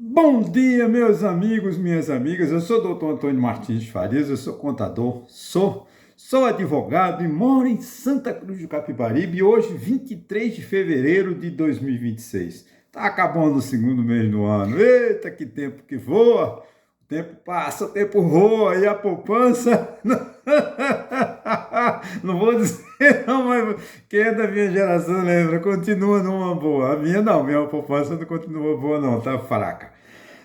Bom dia, meus amigos, minhas amigas. Eu sou o doutor Antônio Martins de Farias, eu sou contador, sou advogado e moro em Santa Cruz do Capibaribe. E hoje, 23 de fevereiro de 2026. Tá acabando o segundo mês do ano. Eita, que tempo que voa! O tempo passa, o tempo voa e a poupança... Não vou dizer não, mas quem é da minha geração lembra, continua numa boa. A minha não, minha poupança não continua boa não, tá fraca.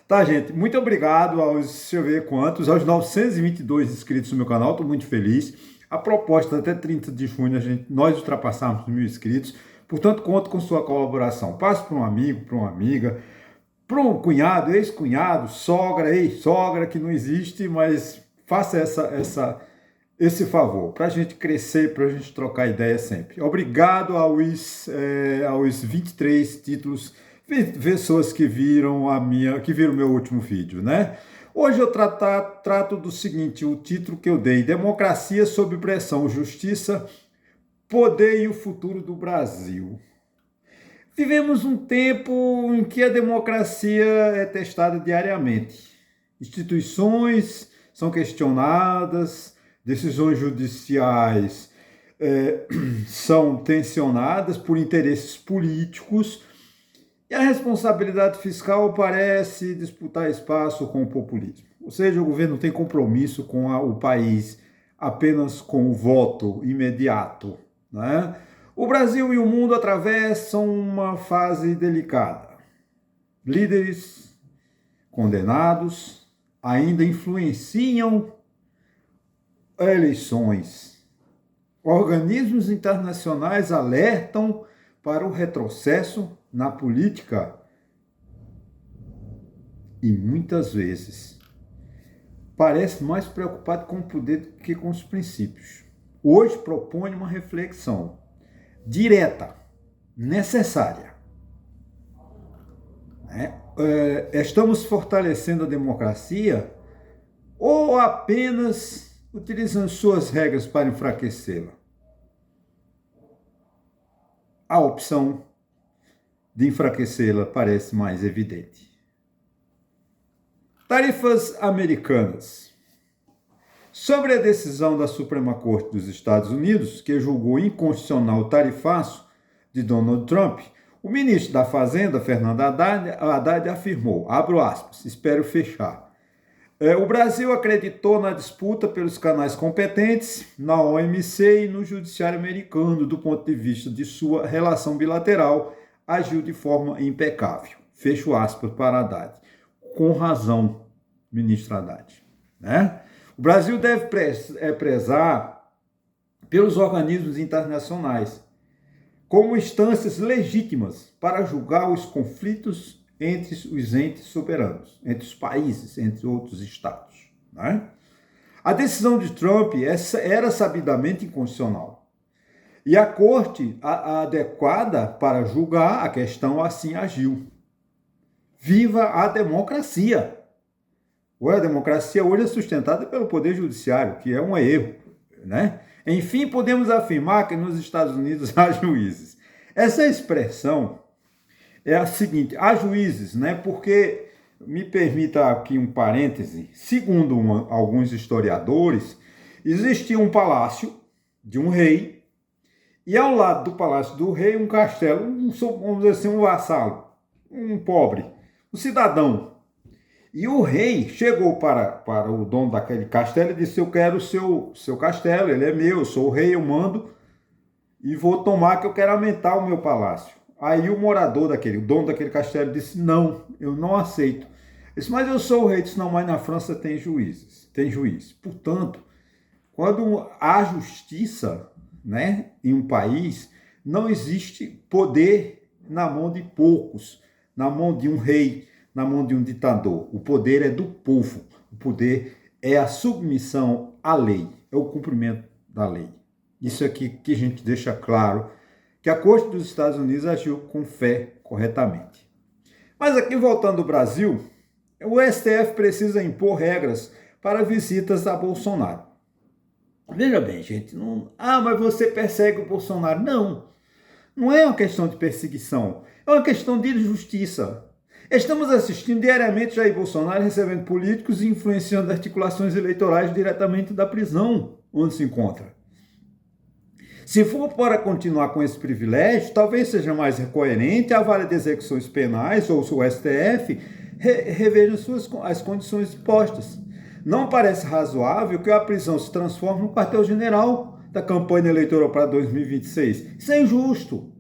Tá, gente, muito obrigado aos, deixa eu ver quantos, aos 922 inscritos no meu canal, estou muito feliz. A proposta até 30 de junho, nós ultrapassarmos 1.000 inscritos, portanto, conto com sua colaboração. Passe para um amigo, para uma amiga, para um cunhado, ex-cunhado, sogra, ex-sogra, que não existe, mas faça esse favor, para a gente crescer, para a gente trocar ideia sempre. Obrigado aos 23 títulos, pessoas que viram o meu último vídeo, né? Hoje eu trato do seguinte, o título que eu dei, Democracia sob pressão, Justiça, Poder e o Futuro do Brasil. Vivemos um tempo em que a democracia é testada diariamente. Instituições são questionadas, decisões judiciais são tensionadas por interesses políticos e a responsabilidade fiscal parece disputar espaço com o populismo. Ou seja, o governo tem compromisso com o país apenas com o voto imediato, né? O Brasil e o mundo atravessam uma fase delicada. Líderes condenados ainda influenciam eleições. Organismos internacionais alertam para o retrocesso na política e muitas vezes parece mais preocupado com o poder do que com os princípios. Hoje propõe uma reflexão direta, necessária. Estamos fortalecendo a democracia ou apenas utilizando suas regras para enfraquecê-la? A opção de enfraquecê-la parece mais evidente. Tarifas americanas. Sobre a decisão da Suprema Corte dos Estados Unidos, que julgou inconstitucional o tarifaço de Donald Trump, o ministro da Fazenda, Fernando Haddad, afirmou, abro aspas, espero fechar, o Brasil acreditou na disputa pelos canais competentes, na OMC e no judiciário americano, do ponto de vista de sua relação bilateral, agiu de forma impecável. Fecho aspas para Haddad. Com razão, ministro Haddad, né? O Brasil deve prezar pelos organismos internacionais como instâncias legítimas para julgar os conflitos entre os entes soberanos, entre os países, entre outros estados, né? A decisão de Trump era sabidamente inconstitucional. E a corte adequada para julgar a questão assim agiu. Viva a democracia! A democracia hoje é sustentada pelo Poder Judiciário, que é um erro, né? Enfim, podemos afirmar que nos Estados Unidos há juízes. Essa expressão é a seguinte, há juízes, né? Porque, me permita aqui um parêntese, segundo alguns historiadores, existia um palácio de um rei e ao lado do palácio do rei um castelo, vamos dizer assim, um vassalo, um pobre, um cidadão. E o rei chegou para o dono daquele castelo e disse, eu quero o seu castelo, ele é meu, eu sou o rei, eu mando e vou tomar que eu quero aumentar o meu palácio. Aí o o dono daquele castelo disse, não, eu não aceito. Ele disse, mas eu sou o rei. Ele disse, não, mas na França tem juiz. Portanto, quando há justiça, né, em um país, não existe poder na mão de poucos, na mão de um rei, na mão de um ditador. O poder é do povo. O poder é a submissão à lei, é o cumprimento da lei. Isso aqui que a gente deixa claro, que a Corte dos Estados Unidos agiu com fé corretamente. Mas aqui, voltando ao Brasil, o STF precisa impor regras para visitas a Bolsonaro. Veja bem, gente, mas você persegue o Bolsonaro. Não é uma questão de perseguição, é uma questão de justiça. Estamos assistindo diariamente Jair Bolsonaro recebendo políticos e influenciando articulações eleitorais diretamente da prisão onde se encontra. Se for para continuar com esse privilégio, talvez seja mais coerente a Vara de Execuções Penais ou o STF reveja as condições postas. Não parece razoável que a prisão se transforme no quartel-general da campanha eleitoral para 2026. Isso é injusto.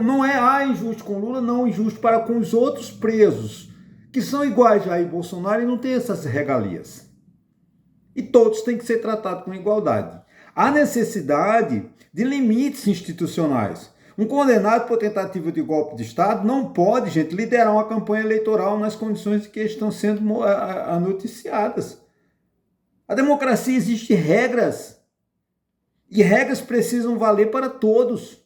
Não é injusto com Lula, não, injusto para com os outros presos, que são iguais a Jair Bolsonaro e não têm essas regalias. E todos têm que ser tratados com igualdade. Há necessidade de limites institucionais. Um condenado por tentativa de golpe de Estado não pode, gente, liderar uma campanha eleitoral nas condições que estão sendo noticiadas. A democracia existe regras. E regras precisam valer para todos.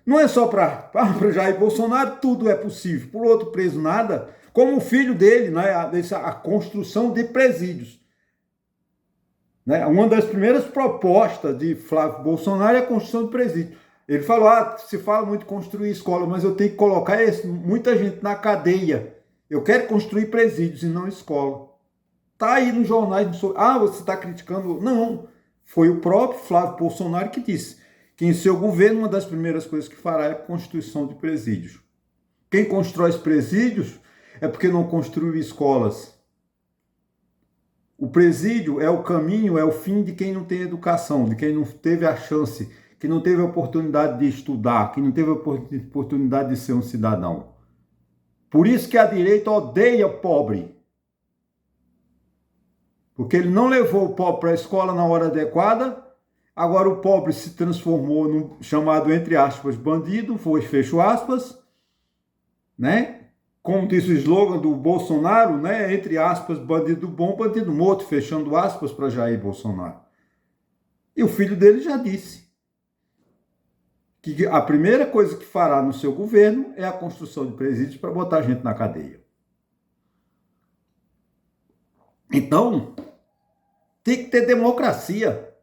Não é só para Jair Bolsonaro, tudo é possível. Por outro preso, nada. Como o filho dele, né, a construção de presídios. Né? Uma das primeiras propostas de Flávio Bolsonaro é a construção de presídios. Ele falou, se fala muito de construir escola, mas eu tenho que colocar muita gente na cadeia. Eu quero construir presídios e não escola. Está aí nos jornais. Você está criticando? Não. Foi o próprio Flávio Bolsonaro que disse que em seu governo uma das primeiras coisas que fará é a constituição de presídios. Quem constrói os presídios é porque não construiu escolas. O presídio é o caminho, é o fim de quem não tem educação, de quem não teve a chance, que não teve a oportunidade de estudar, que não teve a oportunidade de ser um cidadão. Por isso que a direita odeia o pobre. Porque ele não levou o pobre para a escola na hora adequada, agora o pobre se transformou no chamado, entre aspas, bandido, fecho aspas, né? Como diz o slogan do Bolsonaro, né? Entre aspas, bandido bom, bandido morto, fechando aspas para Jair Bolsonaro. E o filho dele já disse que a primeira coisa que fará no seu governo é a construção de presídios para botar gente na cadeia. Então, tem que ter democracia,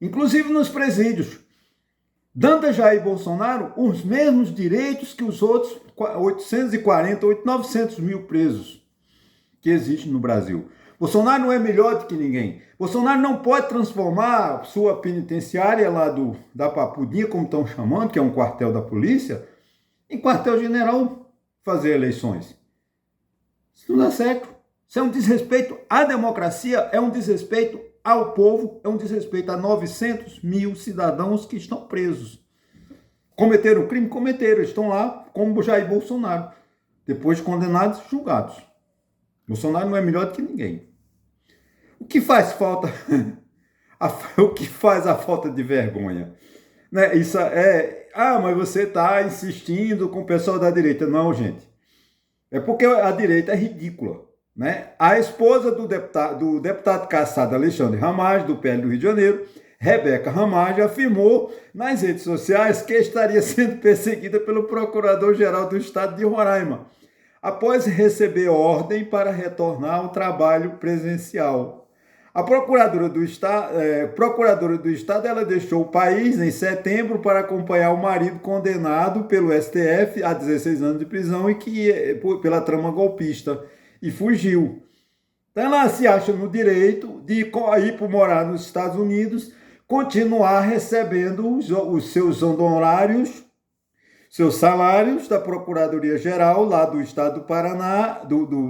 inclusive nos presídios, dando a Jair Bolsonaro os mesmos direitos que os outros 840, 900 mil presos que existem no Brasil. Bolsonaro não é melhor do que ninguém. Bolsonaro não pode transformar sua penitenciária lá da Papudinha, como estão chamando, que é um quartel da polícia, em quartel-general fazer eleições. Isso não dá certo. Isso é um desrespeito à democracia, é um desrespeito ao povo, é um desrespeito a 900 mil cidadãos que estão presos. Cometeram crime? Cometeram. Estão lá como Jair Bolsonaro, depois condenados e julgados. Bolsonaro não é melhor do que ninguém. O que faz falta? O que faz a falta de vergonha? Né? Isso mas você está insistindo com o pessoal da direita. Não, gente. É porque a direita é ridícula. Né? A esposa do deputado cassado Alexandre Ramagem, do PL do Rio de Janeiro, Rebeca Ramagem, afirmou nas redes sociais que estaria sendo perseguida pelo Procurador-Geral do Estado de Roraima, após receber ordem para retornar ao trabalho presencial. A procuradora do Estado ela deixou o país em setembro para acompanhar o marido condenado pelo STF a 16 anos de prisão pela trama golpista, e fugiu. Então ela se acha no direito de ir para morar nos Estados Unidos, continuar recebendo os seus honorários, seus salários da Procuradoria-Geral lá do Estado do Paraná,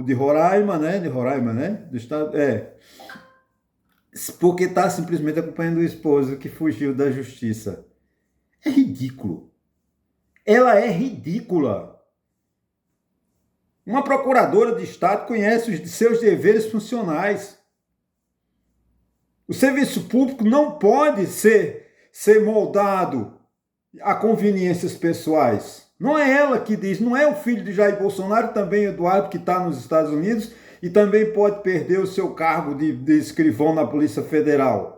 de Roraima, né? De Roraima, né? Do Estado, porque está simplesmente acompanhando o esposo que fugiu da justiça. É ridículo. Ela é ridícula. Uma procuradora de Estado conhece os seus deveres funcionais. O serviço público não pode ser moldado a conveniências pessoais. Não é ela que diz, não é o filho de Jair Bolsonaro, também Eduardo, que está nos Estados Unidos e também pode perder o seu cargo de escrivão na Polícia Federal.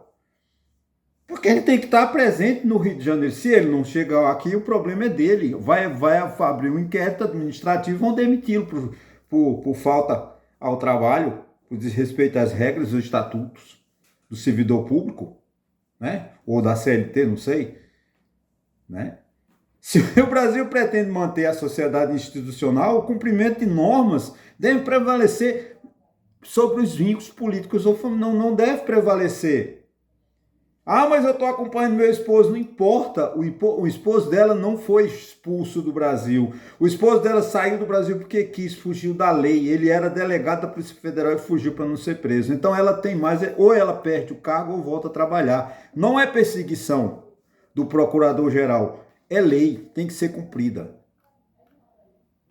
Porque ele tem que estar presente no Rio de Janeiro. Se ele não chegar aqui, o problema é dele. Vai abrir um inquérito administrativo e vão demiti-lo por falta ao trabalho, por desrespeito às regras, os estatutos do servidor público, né? Ou da CLT, não sei. Né? Se o Brasil pretende manter a sociedade institucional, o cumprimento de normas deve prevalecer sobre os vínculos políticos ou familiares. Não deve prevalecer. Ah, mas eu estou acompanhando meu esposo. Não importa, o esposo dela não foi expulso do Brasil. O esposo dela saiu do Brasil porque quis, fugiu da lei. Ele era delegado da Polícia Federal e fugiu para não ser preso. Então ela tem mais, ou ela perde o cargo ou volta a trabalhar. Não é perseguição do procurador-geral, é lei, tem que ser cumprida.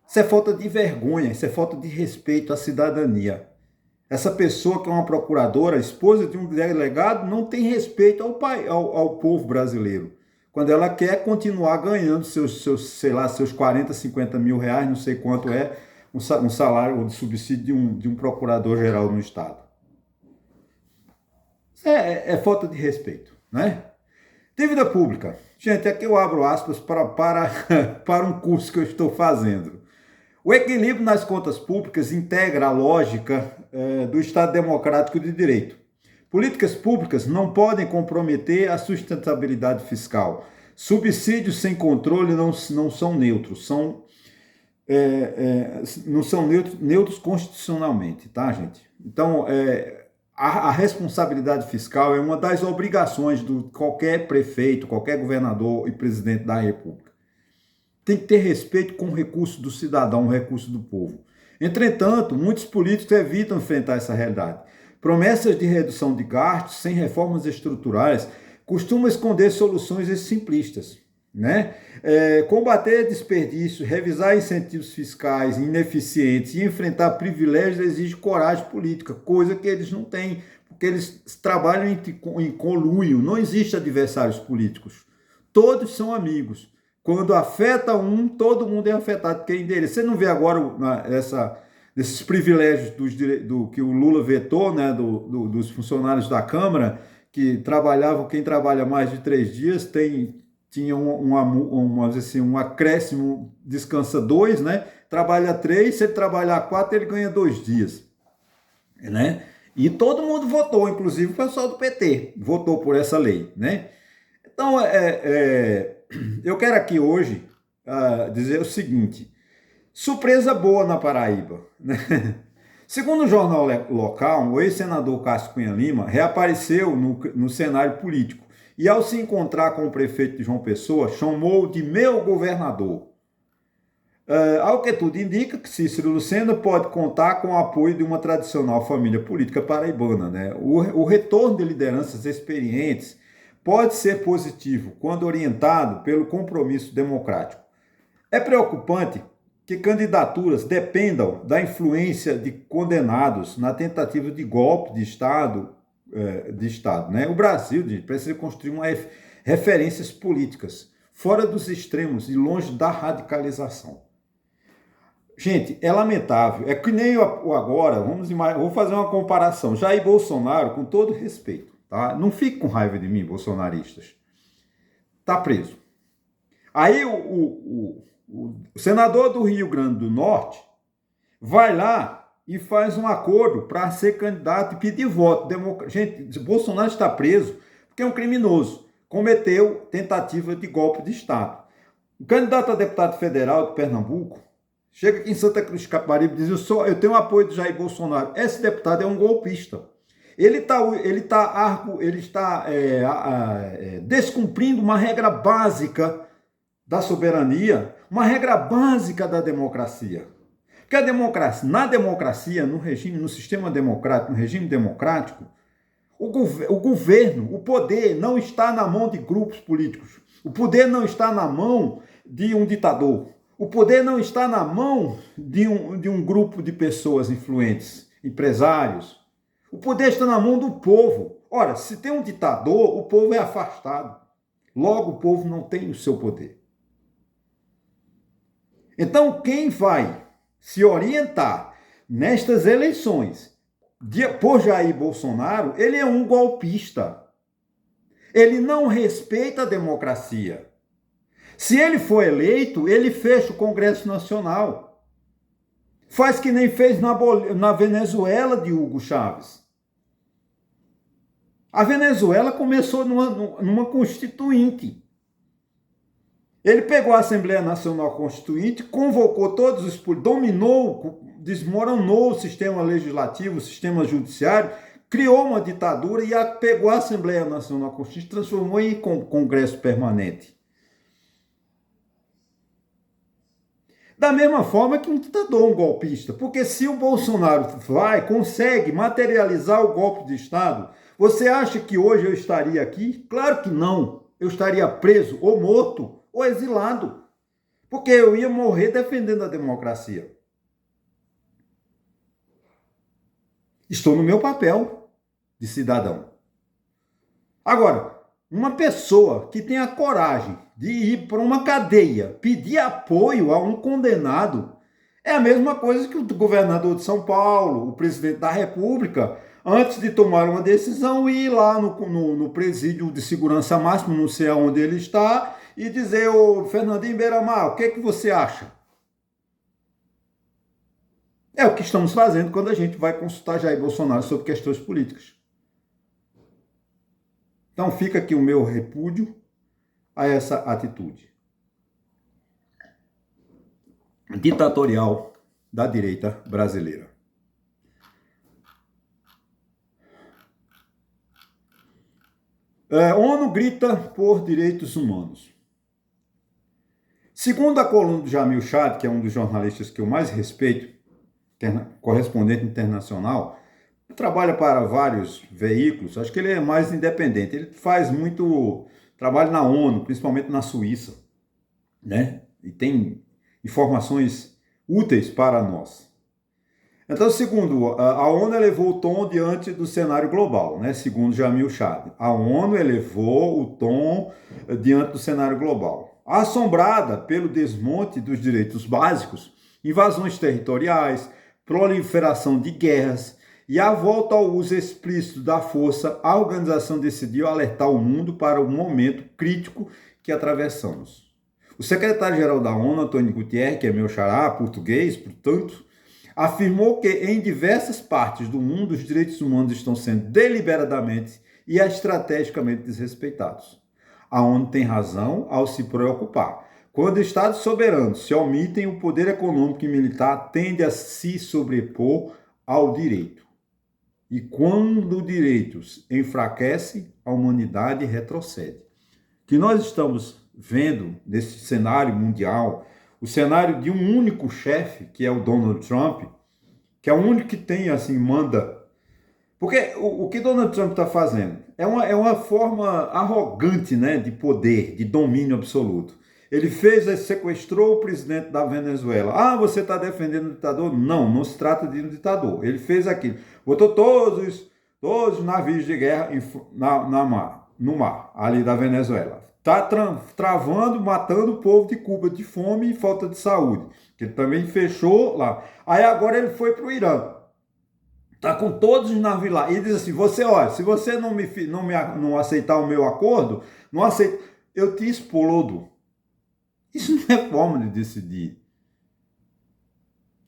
Isso é falta de vergonha, isso é falta de respeito à cidadania. Essa pessoa que é uma procuradora, esposa de um delegado, não tem respeito ao povo brasileiro. Quando ela quer continuar ganhando sei lá, seus 40, 50 mil reais, não sei quanto é, um salário ou de subsídio de um procurador-geral no Estado. Isso é falta de respeito, né? Dívida pública. Gente, aqui eu abro aspas para um curso que eu estou fazendo. O equilíbrio nas contas públicas integra a lógica do Estado democrático de direito. Políticas públicas não podem comprometer a sustentabilidade fiscal. Subsídios sem controle não são neutros, não são neutros constitucionalmente, tá, gente? Então, a responsabilidade fiscal é uma das obrigações de qualquer prefeito, qualquer governador e presidente da República. Tem que ter respeito com o recurso do cidadão, o recurso do povo. Entretanto, muitos políticos evitam enfrentar essa realidade. Promessas de redução de gastos sem reformas estruturais costumam esconder soluções simplistas, né? Combater desperdício, revisar incentivos fiscais ineficientes e enfrentar privilégios exige coragem política, coisa que eles não têm, porque eles trabalham em conluio, não existem adversários políticos. Todos são amigos. Quando afeta um, todo mundo é afetado. Quem dele? Você não vê agora esses privilégios que o Lula vetou, né, dos funcionários da Câmara, que trabalhavam, quem trabalha mais de 3 dias tinha um acréscimo, descansa 2, né? Trabalha 3, se ele trabalhar 4, ele ganha 2 dias, né? E todo mundo votou, inclusive o pessoal do PT, votou por essa lei, né? Então, eu quero aqui hoje dizer o seguinte: surpresa boa na Paraíba, né? Segundo o jornal local, o ex-senador Cássio Cunha Lima reapareceu no cenário político e, ao se encontrar com o prefeito de João Pessoa, chamou de meu governador. Ao que tudo indica que Cícero Lucena pode contar com o apoio de uma tradicional família política paraibana, né? O retorno de lideranças experientes pode ser positivo quando orientado pelo compromisso democrático. É preocupante que candidaturas dependam da influência de condenados na tentativa de golpe de Estado, né? O Brasil, gente, precisa construir referências políticas fora dos extremos e longe da radicalização. Gente, é lamentável. É que nem agora, vou fazer uma comparação. Jair Bolsonaro, com todo respeito, tá? Não fique com raiva de mim, bolsonaristas. Tá preso. Aí o senador do Rio Grande do Norte vai lá e faz um acordo para ser candidato e pedir voto. Gente, Bolsonaro está preso porque é um criminoso. Cometeu tentativa de golpe de Estado. O candidato a deputado federal de Pernambuco chega aqui em Santa Cruz de Capibaribe e diz: eu tenho o apoio de Jair Bolsonaro. Esse deputado é um golpista. Ele está descumprindo uma regra básica da soberania, uma regra básica da democracia. Porque na democracia, no sistema democrático, no regime democrático, o governo, o poder não está na mão de grupos políticos. O poder não está na mão de um ditador. O poder não está na mão de um grupo de pessoas influentes, empresários. O poder está na mão do povo. Ora, se tem um ditador, o povo é afastado. Logo, o povo não tem o seu poder. Então, quem vai se orientar nestas eleições por Jair Bolsonaro, ele é um golpista. Ele não respeita a democracia. Se ele for eleito, ele fecha o Congresso Nacional. Faz que nem fez na Venezuela de Hugo Chávez. A Venezuela começou numa constituinte. Ele pegou a Assembleia Nacional Constituinte, convocou todos os políticos, dominou, desmoronou o sistema legislativo, o sistema judiciário, criou uma ditadura e pegou a Assembleia Nacional Constituinte e transformou em Congresso Permanente. Da mesma forma que um ditador, um golpista. Porque se o Bolsonaro consegue materializar o golpe de Estado, você acha que hoje eu estaria aqui? Claro que não. Eu estaria preso, ou morto, ou exilado. Porque eu ia morrer defendendo a democracia. Estou no meu papel de cidadão. Agora, uma pessoa que tem a coragem de ir para uma cadeia, pedir apoio a um condenado, é a mesma coisa que o governador de São Paulo, o presidente da República, antes de tomar uma decisão, ir lá no presídio de segurança máxima, não sei aonde ele está, e dizer: ô Fernandinho Beiramar, o que é que você acha? É o que estamos fazendo quando a gente vai consultar Jair Bolsonaro sobre questões políticas. Então fica aqui o meu repúdio a essa atitude ditatorial da direita brasileira. ONU grita por direitos humanos. Segundo a coluna do Jamil Chad, que é um dos jornalistas que eu mais respeito, correspondente internacional, trabalha para vários veículos, acho que ele é mais independente, ele faz muito trabalho na ONU, principalmente na Suíça, né? E tem informações úteis para nós. Então, segundo, a ONU elevou o tom diante do cenário global, né? Segundo Jamil Chad. A ONU elevou o tom diante do cenário global. Assombrada pelo desmonte dos direitos básicos, invasões territoriais, proliferação de guerras e a volta ao uso explícito da força, a organização decidiu alertar o mundo para o momento crítico que atravessamos. O secretário-geral da ONU, Antônio Guterres, que é meu xará, português, portanto, afirmou que em diversas partes do mundo os direitos humanos estão sendo deliberadamente e estrategicamente desrespeitados. A ONU tem razão ao se preocupar. Quando Estados soberanos se omitem, o poder econômico e militar tende a se sobrepor ao direito. E quando o direito enfraquece, a humanidade retrocede. O que nós estamos vendo nesse cenário mundial, o cenário de um único chefe, que é o Donald Trump, que é o único que tem, assim, manda. Porque o que Donald Trump está fazendo é uma forma arrogante, né, de poder, de domínio absoluto. Ele sequestrou o presidente da Venezuela. Ah, você está defendendo o ditador? Não, não se trata de um ditador. Ele fez aquilo. Botou todos os navios de guerra no mar, ali da Venezuela. Está travando, matando o povo de Cuba de fome e falta de saúde. Que ele também fechou lá. Aí agora ele foi para o Irã. Está com todos os navios lá. E diz assim: olha, se você não aceitar o meu acordo, não aceita, eu te explodo. Isso não é forma de decidir.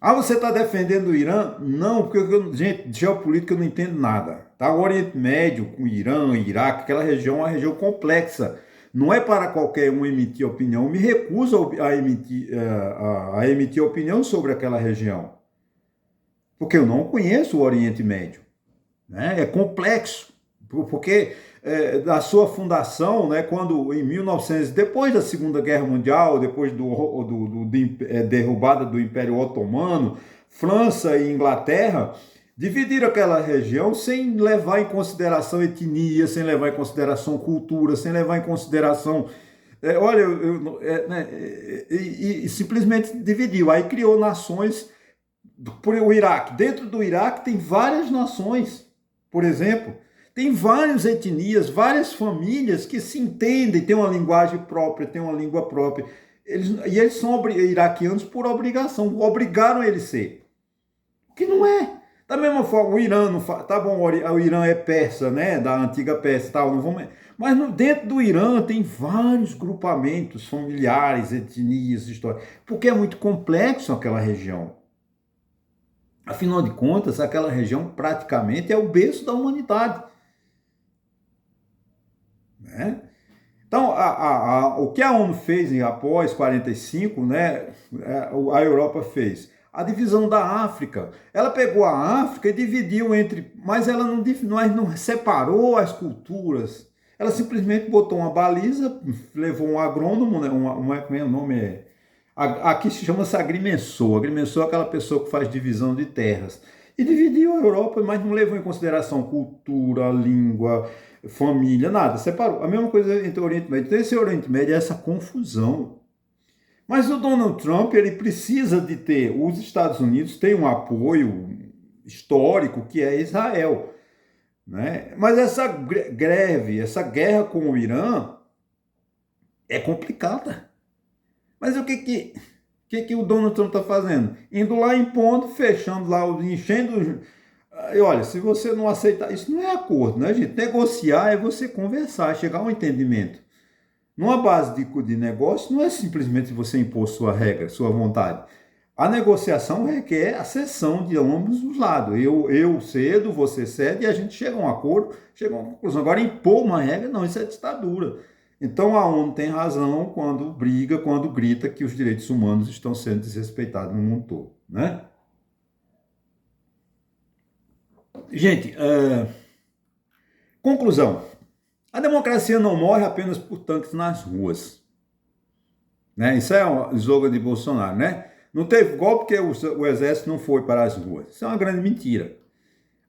Ah, você está defendendo o Irã? Não, porque, gente, de geopolítica eu não entendo nada. Tá? O Oriente Médio, com o Irã, Iraque, aquela região é uma região complexa. Não é para qualquer um emitir opinião. Eu me recuso a emitir opinião sobre aquela região. Porque eu não conheço o Oriente Médio. Né? É complexo. Porque da sua fundação, né, quando em 1900, depois da Segunda Guerra Mundial, depois derrubada do Império Otomano, França e Inglaterra dividiram aquela região sem levar em consideração etnia, sem levar em consideração cultura, sem levar em consideração... e simplesmente dividiu. Aí criou nações por o Iraque. Dentro do Iraque tem várias nações, por exemplo. Tem várias etnias, várias famílias que se entendem, têm uma linguagem própria, têm uma língua própria. Eles são iraquianos por obrigação, obrigaram eles a ser. O que não é. Da mesma forma, o Irã não faz. Tá bom, o Irã é persa, né? Da antiga Pérsia, tal, não vamos. Mas dentro do Irã tem vários grupamentos familiares, etnias, histórias. Porque é muito complexo aquela região. Afinal de contas, aquela região praticamente é o berço da humanidade. Né? Então, o que a ONU fez após 45, né, a Europa fez? A divisão da África. Ela pegou a África e dividiu entre... Mas ela não separou as culturas. Ela simplesmente botou uma baliza, levou um agrônomo, né, como é o nome? Aqui se chama-se agrimensor. Agrimensor é aquela pessoa que faz divisão de terras. E dividiu a Europa, mas não levou em consideração cultura, língua, família, nada. Separou. A mesma coisa entre o Oriente Médio. Então, esse Oriente Médio é essa confusão. Mas o Donald Trump, ele precisa de ter... Os Estados Unidos têm um apoio histórico que é Israel, né? Mas essa greve, essa guerra com o Irã é complicada. Mas o que o Donald Trump está fazendo? Indo lá impondo, fechando lá, enchendo... E olha, se você não aceitar, isso não é acordo, né, gente? Negociar é você conversar, chegar a um entendimento. Numa base de negócio, não é simplesmente você impor sua regra, sua vontade. A negociação requer a cessão de ambos os lados. Eu cedo, você cede, e a gente chega a um acordo, chega a uma conclusão. Agora, impor uma regra, não, isso é ditadura. Então, a ONU tem razão quando briga, quando grita que os direitos humanos estão sendo desrespeitados no mundo todo, né? Gente, conclusão. A democracia não morre apenas por tanques nas ruas, né? Isso é o slogan de Bolsonaro, né? Não teve golpe porque o exército não foi para as ruas. Isso é uma grande mentira.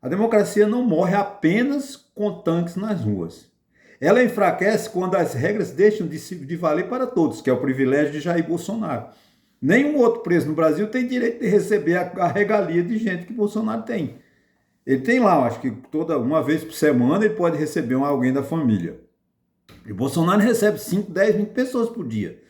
A democracia não morre apenas com tanques nas ruas. Ela enfraquece quando as regras deixam de valer para todos, que é o privilégio de Jair Bolsonaro. Nenhum outro preso no Brasil tem direito de receber a regalia de gente que Bolsonaro tem. Ele tem lá, acho que uma vez por semana ele pode receber alguém da família. E Bolsonaro recebe 5, 10, 20 pessoas por dia.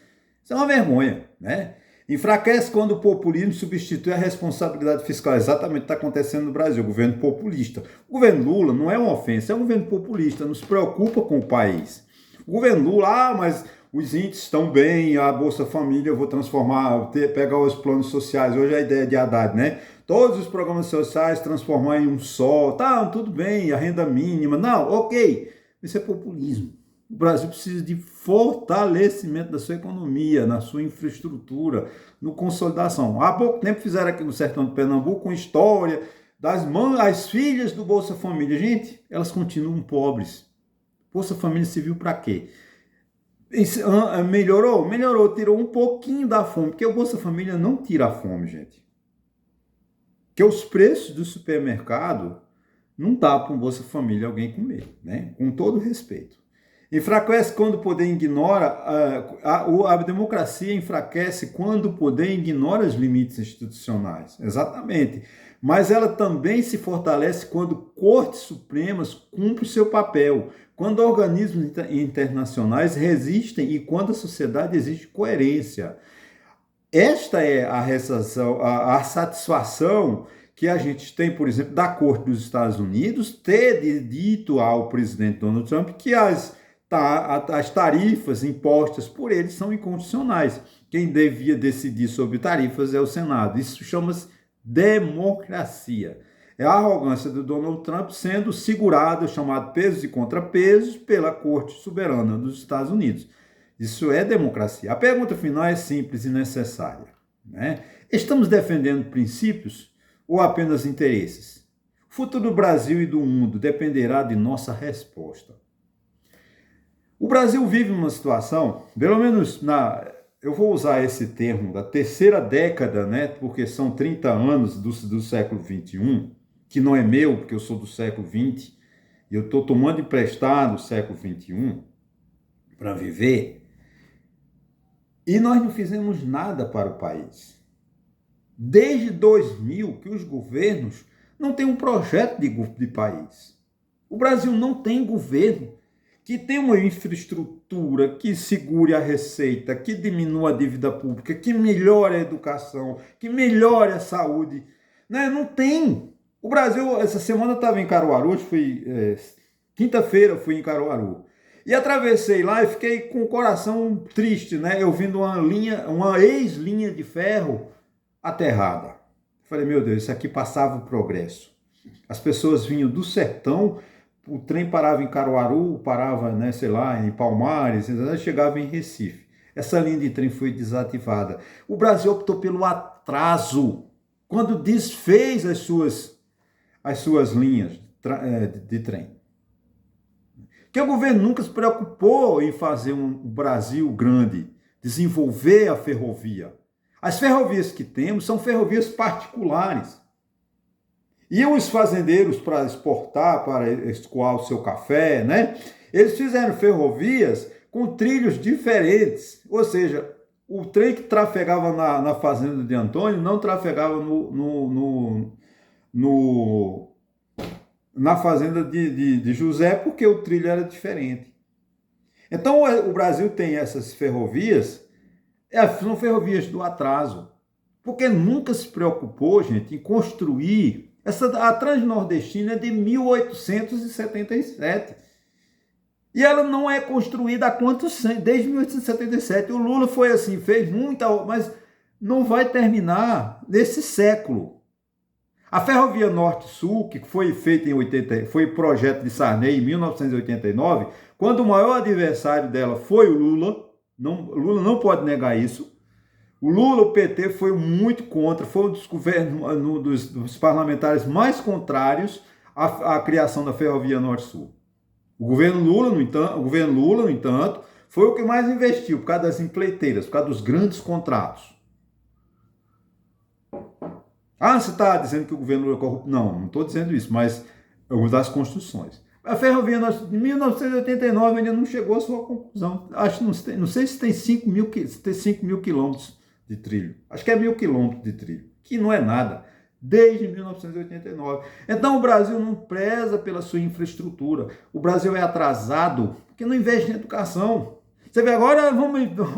Isso é uma vergonha, né? Enfraquece quando o populismo substitui a responsabilidade fiscal. Exatamente o que está acontecendo no Brasil, o governo populista. O governo Lula não é uma ofensa, é um governo populista, não se preocupa com o país. O governo Lula, mas os índices estão bem, a Bolsa Família eu vou transformar, pegar os planos sociais, hoje é a ideia de Haddad, né? Todos os programas sociais transformar em um só, tá, tudo bem, a renda mínima, não, ok, isso é populismo. O Brasil precisa de fortalecimento da sua economia, na sua infraestrutura, no consolidação. Há pouco tempo fizeram aqui no sertão de Pernambuco uma história das as filhas do Bolsa Família. Gente, elas continuam pobres. Bolsa Família serviu para quê? Melhorou? Melhorou, tirou um pouquinho da fome, porque o Bolsa Família não tira a fome, gente. Porque os preços do supermercado não dá para um Bolsa Família alguém comer, né? Com todo respeito. Enfraquece quando o poder ignora, a democracia enfraquece quando o poder ignora os limites institucionais, exatamente. Mas ela também se fortalece quando cortes supremas cumprem o seu papel, quando organismos internacionais resistem e quando a sociedade exige coerência. Esta é a satisfação que a gente tem, por exemplo, da Corte dos Estados Unidos ter dito ao presidente Donald Trump que as tarifas impostas por ele são inconstitucionais. Quem devia decidir sobre tarifas é o Senado. Isso chama-se democracia. É a arrogância do Donald Trump sendo segurado, chamado pesos e contrapesos, pela Corte Soberana dos Estados Unidos. Isso é democracia. A pergunta final é simples e necessária, né? Estamos defendendo princípios ou apenas interesses? O futuro do Brasil e do mundo dependerá de nossa resposta. O Brasil vive uma situação, pelo menos eu vou usar esse termo, da terceira década, né? Porque são 30 anos do século XXI, que não é meu, porque eu sou do século XX, e eu estou tomando emprestado o século XXI para viver. E nós não fizemos nada para o país. Desde 2000 que os governos não têm um projeto de país. O Brasil não tem governo que tenha uma infraestrutura, que segure a receita, que diminua a dívida pública, que melhore a educação, que melhore a saúde. Não tem. O Brasil, essa semana eu estava em Caruaru, quinta-feira fui em Caruaru. E atravessei lá e fiquei com o coração triste, né? Eu vindo uma ex-linha de ferro aterrada. Falei, meu Deus, isso aqui passava o progresso. As pessoas vinham do sertão o trem parava em Caruaru, parava, né, sei lá, em Palmares, chegava em Recife. Essa linha de trem foi desativada. O Brasil optou pelo atraso quando desfez as suas linhas de trem. Porque o governo nunca se preocupou em fazer um Brasil grande, desenvolver a ferrovia. As ferrovias que temos são ferrovias particulares. E os fazendeiros, para exportar, para escoar o seu café, né? Eles fizeram ferrovias com trilhos diferentes. Ou seja, o trem que trafegava na fazenda de Antônio não trafegava na fazenda de José, porque o trilho era diferente. Então o Brasil tem essas ferrovias, são ferrovias do atraso, porque nunca se preocupou, gente, em construir. A Transnordestina é de 1877. E ela não é construída há quantos anos? Desde 1877. O Lula foi assim, fez muita, mas não vai terminar nesse século. A Ferrovia Norte-Sul, que foi feita foi projeto de Sarney em 1989, quando o maior adversário dela foi o Lula. Lula não pode negar isso. O Lula, o PT, foi muito contra, foi um dos governos, dos parlamentares mais contrários à criação da Ferrovia Norte-Sul. O governo Lula, no entanto, foi o que mais investiu por causa das empreiteiras, por causa dos grandes contratos. Ah, você está dizendo que o governo Lula é corrupto? Não estou dizendo isso, mas das construções. A Ferrovia de 1989 ainda não chegou à sua conclusão. Não sei se tem 5 mil quilômetros de trilho. Acho que é 1.000 quilômetros de trilho, que não é nada, desde 1989. Então o Brasil não preza pela sua infraestrutura. O Brasil é atrasado porque não investe em educação. Você vê agora,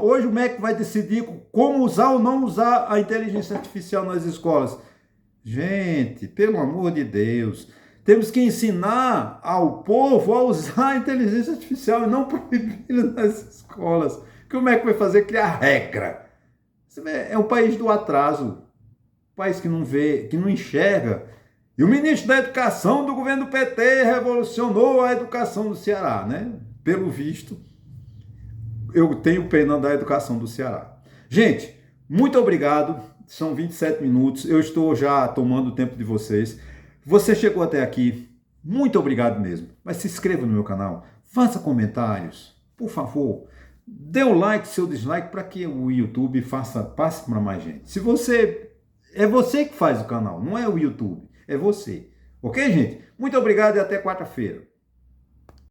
hoje o MEC vai decidir como usar ou não usar a inteligência artificial nas escolas. Gente, pelo amor de Deus, temos que ensinar ao povo a usar a inteligência artificial e não proibir nas escolas. O que o MEC vai fazer? Criar regra. É um país do atraso, um país que não vê, que não enxerga. E o ministro da Educação do governo do PT revolucionou a educação do Ceará, né? Pelo visto, eu tenho pena da educação do Ceará. Gente, muito obrigado. São 27 minutos. Eu estou já tomando o tempo de vocês. Você chegou até aqui. Muito obrigado mesmo. Mas se inscreva no meu canal. Faça comentários. Por favor. Dê o like, seu dislike, para que o YouTube passe para mais gente. É você que faz o canal, não é o YouTube, é você. Ok, gente? Muito obrigado e até quarta-feira.